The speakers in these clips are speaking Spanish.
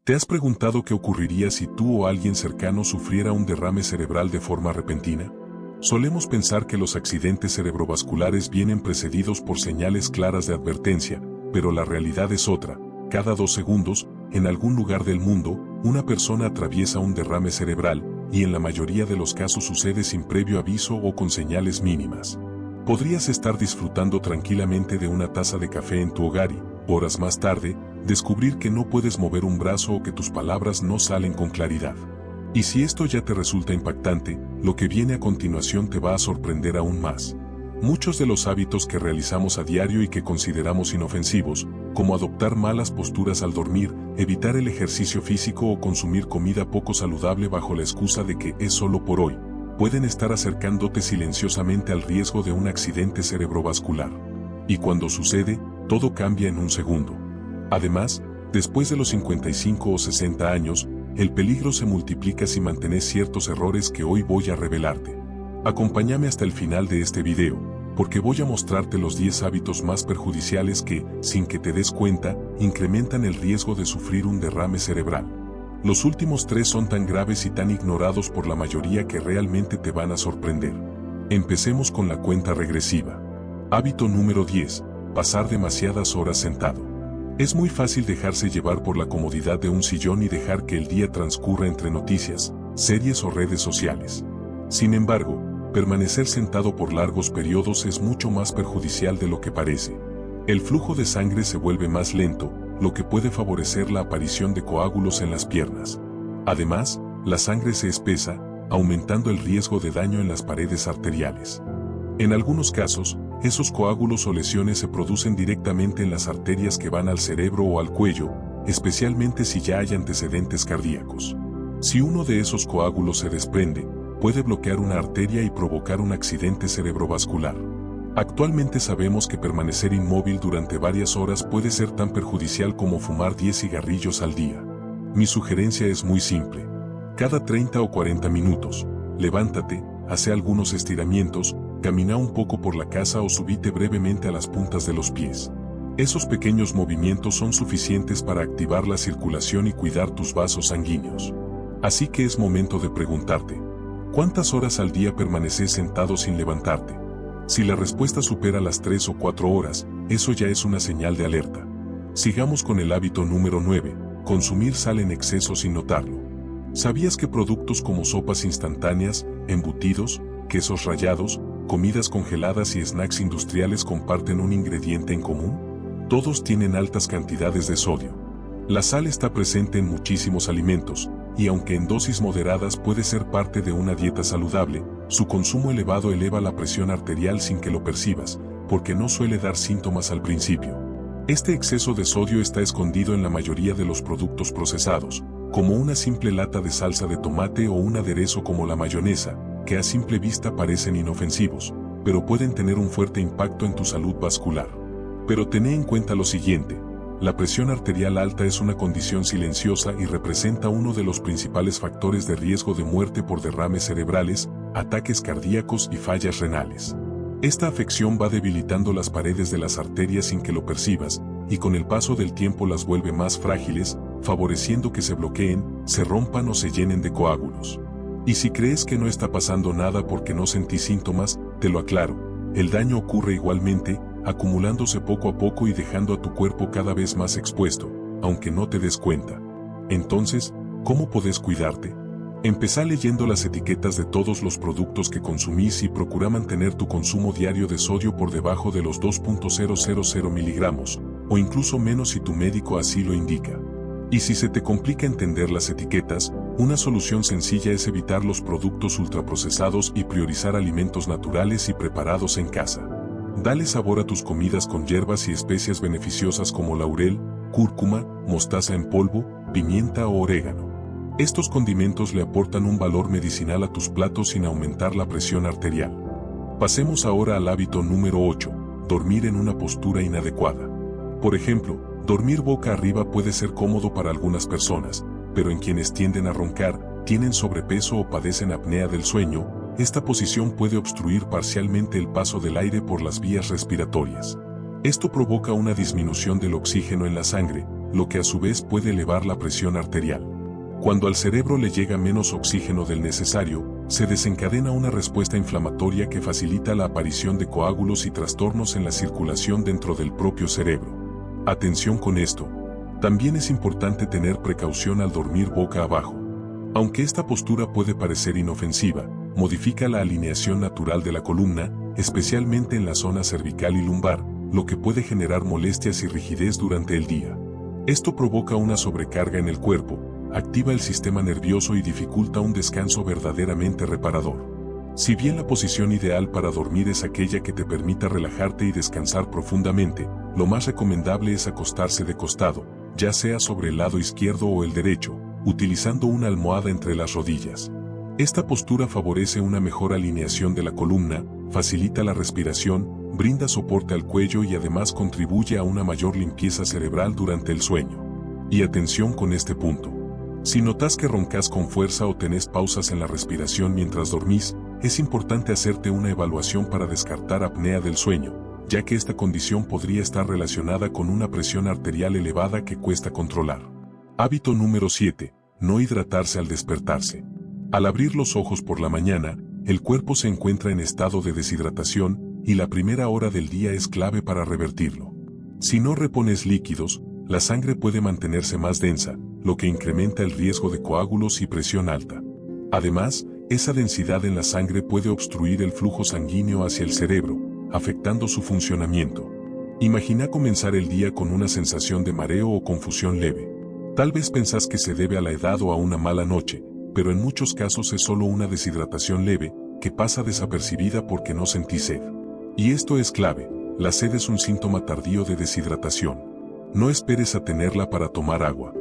¿Te has preguntado qué ocurriría si tú o alguien cercano sufriera un derrame cerebral de forma repentina? Solemos pensar que los accidentes cerebrovasculares vienen precedidos por señales claras de advertencia, pero la realidad es otra. Cada 2 segundos, en algún lugar del mundo, una persona atraviesa un derrame cerebral, y en la mayoría de los casos sucede sin previo aviso o con señales mínimas. Podrías estar disfrutando tranquilamente de una taza de café en tu hogar y, horas más tarde, descubrir que no puedes mover un brazo o que tus palabras no salen con claridad. Y si esto ya te resulta impactante, lo que viene a continuación te va a sorprender aún más. Muchos de los hábitos que realizamos a diario y que consideramos inofensivos, como adoptar malas posturas al dormir, evitar el ejercicio físico o consumir comida poco saludable bajo la excusa de que es solo por hoy, pueden estar acercándote silenciosamente al riesgo de un accidente cerebrovascular. Y cuando sucede, todo cambia en un segundo. Además, después de los 55 o 60 años, el peligro se multiplica si mantienes ciertos errores que hoy voy a revelarte. Acompáñame hasta el final de este video, porque voy a mostrarte los 10 hábitos más perjudiciales que, sin que te des cuenta, incrementan el riesgo de sufrir un derrame cerebral. Los últimos 3 son tan graves y tan ignorados por la mayoría que realmente te van a sorprender. Empecemos con la cuenta regresiva. Hábito número 10. Pasar demasiadas horas sentado. Es muy fácil dejarse llevar por la comodidad de un sillón y dejar que el día transcurra entre noticias, series o redes sociales. Sin embargo, permanecer sentado por largos periodos es mucho más perjudicial de lo que parece. El flujo de sangre se vuelve más lento, lo que puede favorecer la aparición de coágulos en las piernas. Además, la sangre se espesa, aumentando el riesgo de daño en las paredes arteriales. En algunos casos, esos coágulos o lesiones se producen directamente en las arterias que van al cerebro o al cuello, especialmente si ya hay antecedentes cardíacos. Si uno de esos coágulos se desprende, puede bloquear una arteria y provocar un accidente cerebrovascular. Actualmente sabemos que permanecer inmóvil durante varias horas puede ser tan perjudicial como fumar 10 cigarrillos al día. Mi sugerencia es muy simple. Cada 30 o 40 minutos, levántate, hace algunos estiramientos, camina un poco por la casa o subite brevemente a las puntas de los pies. Esos pequeños movimientos son suficientes para activar la circulación y cuidar tus vasos sanguíneos. Así que es momento de preguntarte, ¿cuántas horas al día permaneces sentado sin levantarte? Si la respuesta supera las 3 o 4 horas, eso ya es una señal de alerta. Sigamos con el hábito número 9, consumir sal en exceso sin notarlo. ¿Sabías que productos como sopas instantáneas, embutidos, quesos rallados, comidas congeladas y snacks industriales comparten un ingrediente en común? Todos tienen altas cantidades de sodio. La sal está presente en muchísimos alimentos, y aunque en dosis moderadas puede ser parte de una dieta saludable, su consumo elevado eleva la presión arterial sin que lo percibas, porque no suele dar síntomas al principio. Este exceso de sodio está escondido en la mayoría de los productos procesados, como una simple lata de salsa de tomate o un aderezo como la mayonesa, que a simple vista parecen inofensivos, pero pueden tener un fuerte impacto en tu salud vascular. Pero ten en cuenta lo siguiente. La presión arterial alta es una condición silenciosa y representa uno de los principales factores de riesgo de muerte por derrames cerebrales, ataques cardíacos y fallas renales. Esta afección va debilitando las paredes de las arterias sin que lo percibas, y con el paso del tiempo las vuelve más frágiles, favoreciendo que se bloqueen, se rompan o se llenen de coágulos. Y si crees que no está pasando nada porque no sentís síntomas, te lo aclaro, el daño ocurre igualmente, acumulándose poco a poco y dejando a tu cuerpo cada vez más expuesto, aunque no te des cuenta. Entonces, ¿cómo podés cuidarte? Empezá leyendo las etiquetas de todos los productos que consumís y procura mantener tu consumo diario de sodio por debajo de los 2.000 miligramos, o incluso menos si tu médico así lo indica. Y si se te complica entender las etiquetas, una solución sencilla es evitar los productos ultraprocesados y priorizar alimentos naturales y preparados en casa. Dale sabor a tus comidas con hierbas y especias beneficiosas como laurel, cúrcuma, mostaza en polvo, pimienta o orégano. Estos condimentos le aportan un valor medicinal a tus platos sin aumentar la presión arterial. Pasemos ahora al hábito número 8, dormir en una postura inadecuada. Por ejemplo, dormir boca arriba puede ser cómodo para algunas personas, pero en quienes tienden a roncar, tienen sobrepeso o padecen apnea del sueño, esta posición puede obstruir parcialmente el paso del aire por las vías respiratorias. Esto provoca una disminución del oxígeno en la sangre, lo que a su vez puede elevar la presión arterial. Cuando al cerebro le llega menos oxígeno del necesario, se desencadena una respuesta inflamatoria que facilita la aparición de coágulos y trastornos en la circulación dentro del propio cerebro. Atención con esto. También es importante tener precaución al dormir boca abajo. Aunque esta postura puede parecer inofensiva, modifica la alineación natural de la columna, especialmente en la zona cervical y lumbar, lo que puede generar molestias y rigidez durante el día. Esto provoca una sobrecarga en el cuerpo, activa el sistema nervioso y dificulta un descanso verdaderamente reparador. Si bien la posición ideal para dormir es aquella que te permita relajarte y descansar profundamente, lo más recomendable es acostarse de costado, ya sea sobre el lado izquierdo o el derecho, utilizando una almohada entre las rodillas. Esta postura favorece una mejor alineación de la columna, facilita la respiración, brinda soporte al cuello y además contribuye a una mayor limpieza cerebral durante el sueño. Y atención con este punto. Si notas que roncas con fuerza o tenés pausas en la respiración mientras dormís, es importante hacerte una evaluación para descartar apnea del sueño, ya que esta condición podría estar relacionada con una presión arterial elevada que cuesta controlar. Hábito número 7. No hidratarse al despertarse. Al abrir los ojos por la mañana, el cuerpo se encuentra en estado de deshidratación y la primera hora del día es clave para revertirlo. Si no repones líquidos, la sangre puede mantenerse más densa, lo que incrementa el riesgo de coágulos y presión alta. Además, esa densidad en la sangre puede obstruir el flujo sanguíneo hacia el cerebro, afectando su funcionamiento. Imagina comenzar el día con una sensación de mareo o confusión leve. Tal vez pensás que se debe a la edad o a una mala noche, pero en muchos casos es solo una deshidratación leve, que pasa desapercibida porque no sentís sed. Y esto es clave, la sed es un síntoma tardío de deshidratación. No esperes a tenerla para tomar agua.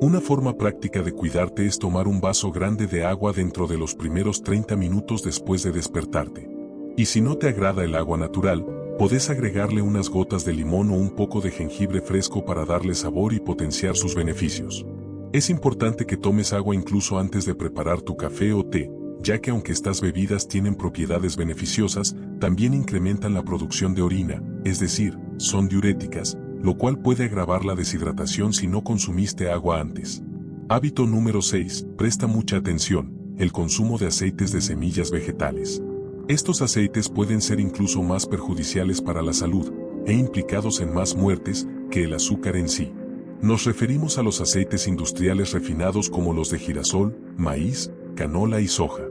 Una forma práctica de cuidarte es tomar un vaso grande de agua dentro de los primeros 30 minutos después de despertarte. Y si no te agrada el agua natural, podés agregarle unas gotas de limón o un poco de jengibre fresco para darle sabor y potenciar sus beneficios. Es importante que tomes agua incluso antes de preparar tu café o té, ya que aunque estas bebidas tienen propiedades beneficiosas, también incrementan la producción de orina, es decir, son diuréticas, lo cual puede agravar la deshidratación si no consumiste agua antes. Hábito número 6. Presta mucha atención, el consumo de aceites de semillas vegetales. Estos aceites pueden ser incluso más perjudiciales para la salud, e implicados en más muertes, que el azúcar en sí. Nos referimos a los aceites industriales refinados como los de girasol, maíz, canola y soja.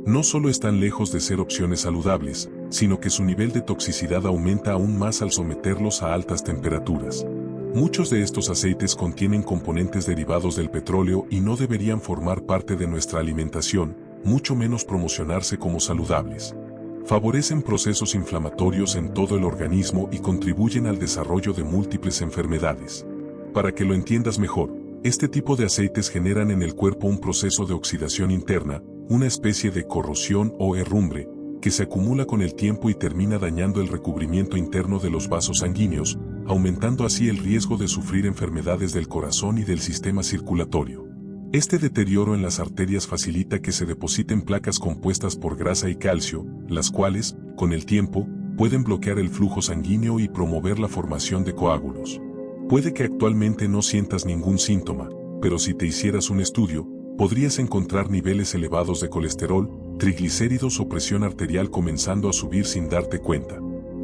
No solo están lejos de ser opciones saludables, sino que su nivel de toxicidad aumenta aún más al someterlos a altas temperaturas. Muchos de estos aceites contienen componentes derivados del petróleo y no deberían formar parte de nuestra alimentación, mucho menos promocionarse como saludables. Favorecen procesos inflamatorios en todo el organismo y contribuyen al desarrollo de múltiples enfermedades. Para que lo entiendas mejor, este tipo de aceites generan en el cuerpo un proceso de oxidación interna, una especie de corrosión o herrumbre, que se acumula con el tiempo y termina dañando el recubrimiento interno de los vasos sanguíneos, aumentando así el riesgo de sufrir enfermedades del corazón y del sistema circulatorio. Este deterioro en las arterias facilita que se depositen placas compuestas por grasa y calcio, las cuales, con el tiempo, pueden bloquear el flujo sanguíneo y promover la formación de coágulos. Puede que actualmente no sientas ningún síntoma, pero si te hicieras un estudio, podrías encontrar niveles elevados de colesterol, triglicéridos o presión arterial comenzando a subir sin darte cuenta.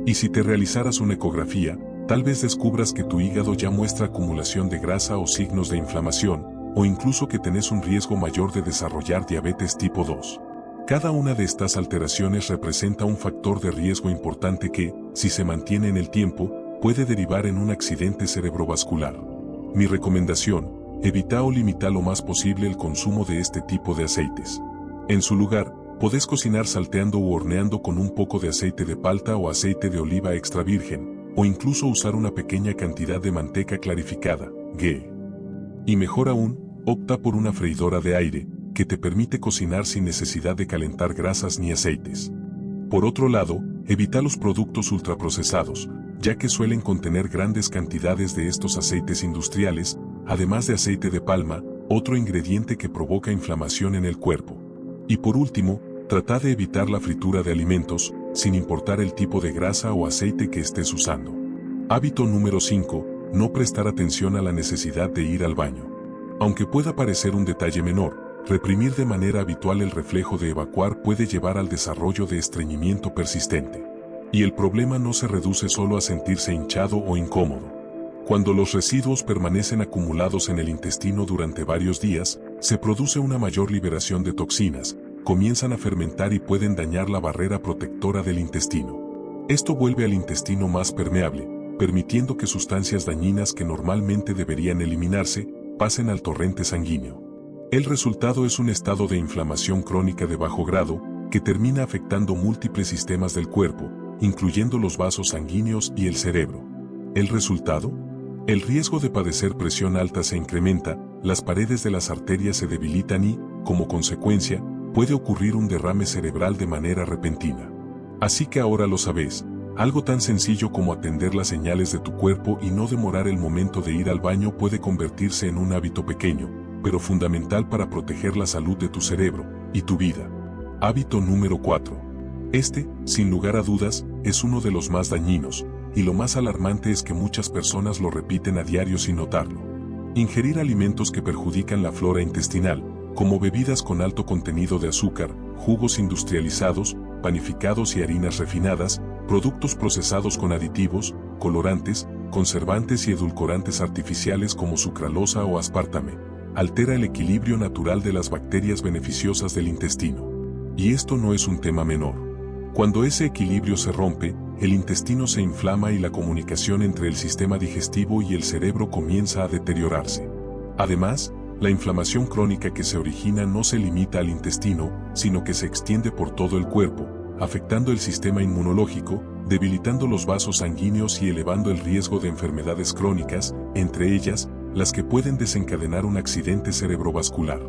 Y si te realizaras una ecografía, tal vez descubras que tu hígado ya muestra acumulación de grasa o signos de inflamación, o incluso que tenés un riesgo mayor de desarrollar diabetes tipo 2. Cada una de estas alteraciones representa un factor de riesgo importante que, si se mantiene en el tiempo, puede derivar en un accidente cerebrovascular. Mi recomendación: evita o limita lo más posible el consumo de este tipo de aceites. En su lugar, podés cocinar salteando u horneando con un poco de aceite de palta o aceite de oliva extra virgen, o incluso usar una pequeña cantidad de manteca clarificada, ghee. Y mejor aún, opta por una freidora de aire, que te permite cocinar sin necesidad de calentar grasas ni aceites. Por otro lado, evita los productos ultraprocesados, ya que suelen contener grandes cantidades de estos aceites industriales, además de aceite de palma, otro ingrediente que provoca inflamación en el cuerpo. Y por último, trata de evitar la fritura de alimentos, sin importar el tipo de grasa o aceite que estés usando. Hábito número 5. no prestar atención a la necesidad de ir al baño. Aunque pueda parecer un detalle menor, reprimir de manera habitual el reflejo de evacuar puede llevar al desarrollo de estreñimiento persistente. Y el problema no se reduce solo a sentirse hinchado o incómodo. Cuando los residuos permanecen acumulados en el intestino durante varios días, se produce una mayor liberación de toxinas, comienzan a fermentar y pueden dañar la barrera protectora del intestino. Esto vuelve al intestino más permeable, permitiendo que sustancias dañinas que normalmente deberían eliminarse, pasen al torrente sanguíneo. El resultado es un estado de inflamación crónica de bajo grado, que termina afectando múltiples sistemas del cuerpo, incluyendo los vasos sanguíneos y el cerebro. ¿El resultado? El riesgo de padecer presión alta se incrementa, las paredes de las arterias se debilitan y, como consecuencia, puede ocurrir un derrame cerebral de manera repentina. Así que ahora lo sabes, algo tan sencillo como atender las señales de tu cuerpo y no demorar el momento de ir al baño puede convertirse en un hábito pequeño, pero fundamental para proteger la salud de tu cerebro y tu vida. Hábito número 4. Este, sin lugar a dudas, es uno de los más dañinos, y lo más alarmante es que muchas personas lo repiten a diario sin notarlo. Ingerir alimentos que perjudican la flora intestinal, como bebidas con alto contenido de azúcar, jugos industrializados, panificados y harinas refinadas, productos procesados con aditivos, colorantes, conservantes y edulcorantes artificiales como sucralosa o aspartame, altera el equilibrio natural de las bacterias beneficiosas del intestino. Y esto no es un tema menor. Cuando ese equilibrio se rompe, el intestino se inflama y la comunicación entre el sistema digestivo y el cerebro comienza a deteriorarse. Además, la inflamación crónica que se origina no se limita al intestino, sino que se extiende por todo el cuerpo, afectando el sistema inmunológico, debilitando los vasos sanguíneos y elevando el riesgo de enfermedades crónicas, entre ellas, las que pueden desencadenar un accidente cerebrovascular.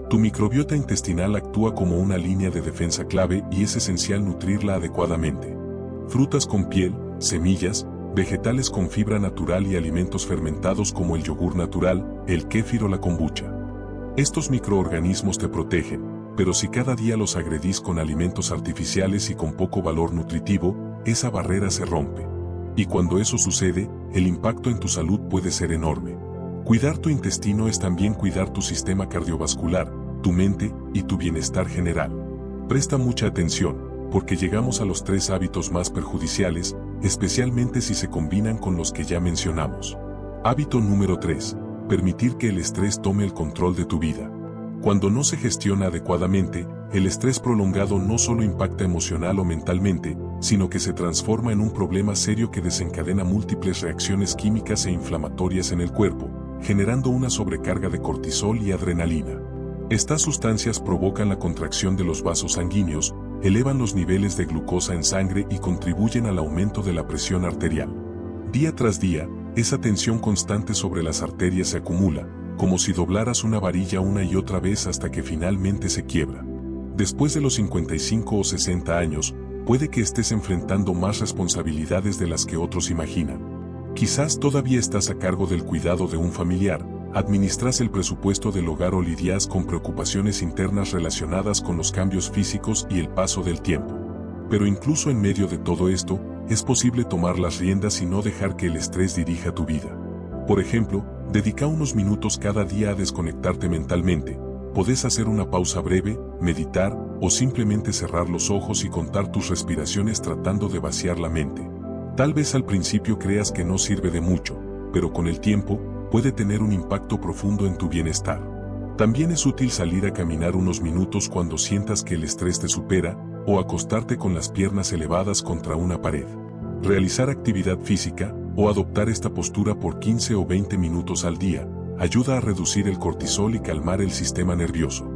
Tu microbiota intestinal actúa como una línea de defensa clave y es esencial nutrirla adecuadamente. Frutas con piel, semillas, vegetales con fibra natural y alimentos fermentados como el yogur natural, el kéfir o la kombucha. Estos microorganismos te protegen, pero si cada día los agredís con alimentos artificiales y con poco valor nutritivo, esa barrera se rompe. Y cuando eso sucede, el impacto en tu salud puede ser enorme. Cuidar tu intestino es también cuidar tu sistema cardiovascular, tu mente y tu bienestar general. Presta mucha atención, porque llegamos a los 3 hábitos más perjudiciales, especialmente si se combinan con los que ya mencionamos. Hábito número 3. Permitir que el estrés tome el control de tu vida. Cuando no se gestiona adecuadamente, el estrés prolongado no solo impacta emocional o mentalmente, sino que se transforma en un problema serio que desencadena múltiples reacciones químicas e inflamatorias en el cuerpo, generando una sobrecarga de cortisol y adrenalina. Estas sustancias provocan la contracción de los vasos sanguíneos, elevan los niveles de glucosa en sangre y contribuyen al aumento de la presión arterial. Día tras día, esa tensión constante sobre las arterias se acumula, como si doblaras una varilla una y otra vez hasta que finalmente se quiebra. Después de los 55 o 60 años, puede que estés enfrentando más responsabilidades de las que otros imaginan. Quizás todavía estás a cargo del cuidado de un familiar, administras el presupuesto del hogar o lidias con preocupaciones internas relacionadas con los cambios físicos y el paso del tiempo. Pero incluso en medio de todo esto, es posible tomar las riendas y no dejar que el estrés dirija tu vida. Por ejemplo, dedica unos minutos cada día a desconectarte mentalmente. Podés hacer una pausa breve, meditar, o simplemente cerrar los ojos y contar tus respiraciones tratando de vaciar la mente. Tal vez al principio creas que no sirve de mucho, pero con el tiempo, puede tener un impacto profundo en tu bienestar. También es útil salir a caminar unos minutos cuando sientas que el estrés te supera, o acostarte con las piernas elevadas contra una pared. Realizar actividad física, o adoptar esta postura por 15 o 20 minutos al día, ayuda a reducir el cortisol y calmar el sistema nervioso.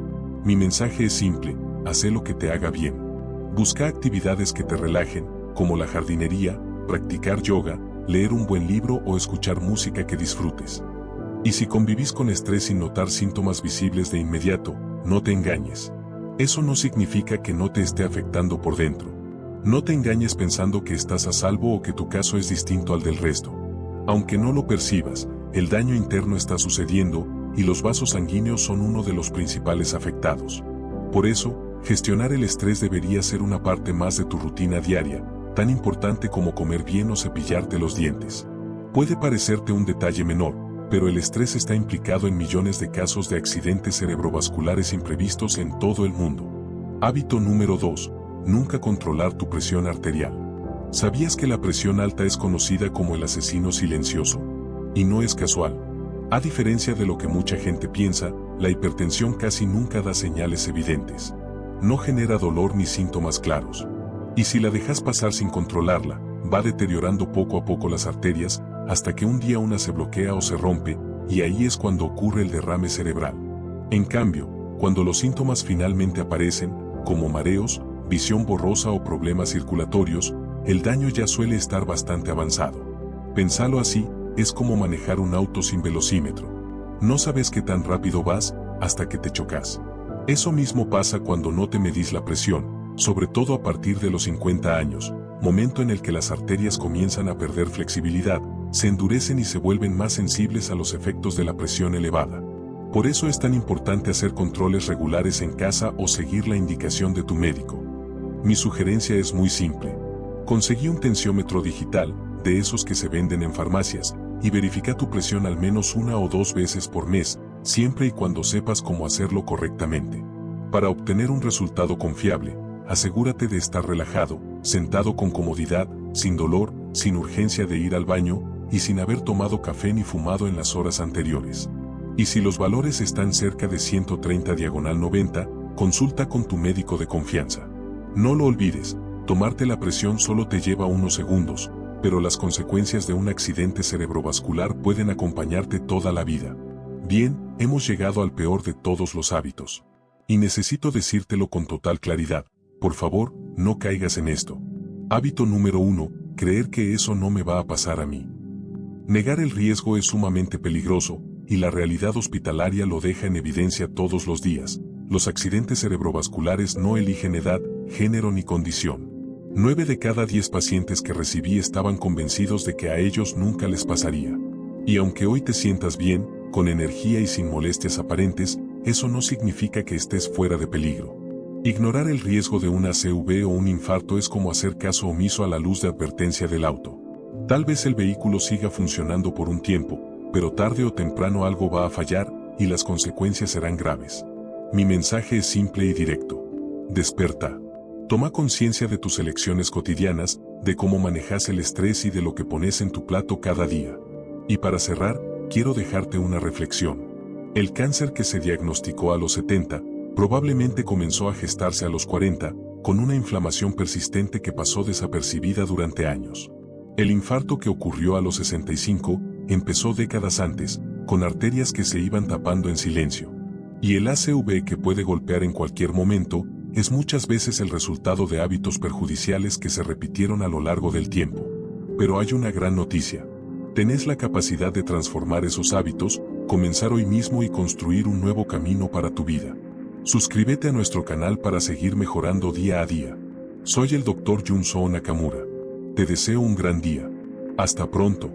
Mi mensaje es simple: haz lo que te haga bien. Busca actividades que te relajen, como la jardinería, practicar yoga, leer un buen libro o escuchar música que disfrutes. Y si convivís con estrés sin notar síntomas visibles de inmediato, no te engañes. Eso no significa que no te esté afectando por dentro. No te engañes pensando que estás a salvo o que tu caso es distinto al del resto. Aunque no lo percibas, el daño interno está sucediendo y los vasos sanguíneos son uno de los principales afectados. Por eso, gestionar el estrés debería ser una parte más de tu rutina diaria, tan importante como comer bien o cepillarte los dientes. Puede parecerte un detalle menor, pero el estrés está implicado en millones de casos de accidentes cerebrovasculares imprevistos en todo el mundo. Hábito número 2. Nunca controlar tu presión arterial. ¿Sabías que la presión alta es conocida como el asesino silencioso? Y no es casual. A diferencia de lo que mucha gente piensa, la hipertensión casi nunca da señales evidentes. No genera dolor ni síntomas claros. Y si la dejas pasar sin controlarla, va deteriorando poco a poco las arterias, hasta que un día una se bloquea o se rompe, y ahí es cuando ocurre el derrame cerebral. En cambio, cuando los síntomas finalmente aparecen, como mareos, visión borrosa o problemas circulatorios, el daño ya suele estar bastante avanzado. Pensalo así, es como manejar un auto sin velocímetro. No sabes qué tan rápido vas, hasta que te chocas. Eso mismo pasa cuando no te medís la presión, sobre todo a partir de los 50 años, momento en el que las arterias comienzan a perder flexibilidad, se endurecen y se vuelven más sensibles a los efectos de la presión elevada. Por eso es tan importante hacer controles regulares en casa o seguir la indicación de tu médico. Mi sugerencia es muy simple. Conseguí un tensiómetro digital, de esos que se venden en farmacias, y verifica tu presión al menos 1 o 2 veces por mes, siempre y cuando sepas cómo hacerlo correctamente. Para obtener un resultado confiable, asegúrate de estar relajado, sentado con comodidad, sin dolor, sin urgencia de ir al baño, y sin haber tomado café ni fumado en las horas anteriores. Y si los valores están cerca de 130/90, consulta con tu médico de confianza. No lo olvides, tomarte la presión solo te lleva unos segundos, pero las consecuencias de un accidente cerebrovascular pueden acompañarte toda la vida. Bien, hemos llegado al peor de todos los hábitos. Y necesito decírtelo con total claridad, por favor, no caigas en esto. Hábito número 1, creer que eso no me va a pasar a mí. Negar el riesgo es sumamente peligroso, y la realidad hospitalaria lo deja en evidencia todos los días. Los accidentes cerebrovasculares no eligen edad, género ni condición. 9 de cada 10 pacientes que recibí estaban convencidos de que a ellos nunca les pasaría. Y aunque hoy te sientas bien, con energía y sin molestias aparentes, eso no significa que estés fuera de peligro. Ignorar el riesgo de una ACV o un infarto es como hacer caso omiso a la luz de advertencia del auto. Tal vez el vehículo siga funcionando por un tiempo, pero tarde o temprano algo va a fallar, y las consecuencias serán graves. Mi mensaje es simple y directo. Desperta. Toma conciencia de tus elecciones cotidianas, de cómo manejas el estrés y de lo que pones en tu plato cada día. Y para cerrar, quiero dejarte una reflexión. El cáncer que se diagnosticó a los 70, probablemente comenzó a gestarse a los 40, con una inflamación persistente que pasó desapercibida durante años. El infarto que ocurrió a los 65, empezó décadas antes, con arterias que se iban tapando en silencio. Y el ACV que puede golpear en cualquier momento, es muchas veces el resultado de hábitos perjudiciales que se repitieron a lo largo del tiempo. Pero hay una gran noticia. Tenés la capacidad de transformar esos hábitos, comenzar hoy mismo y construir un nuevo camino para tu vida. Suscríbete a nuestro canal para seguir mejorando día a día. Soy el Dr. Junso Nakamura. Te deseo un gran día. Hasta pronto.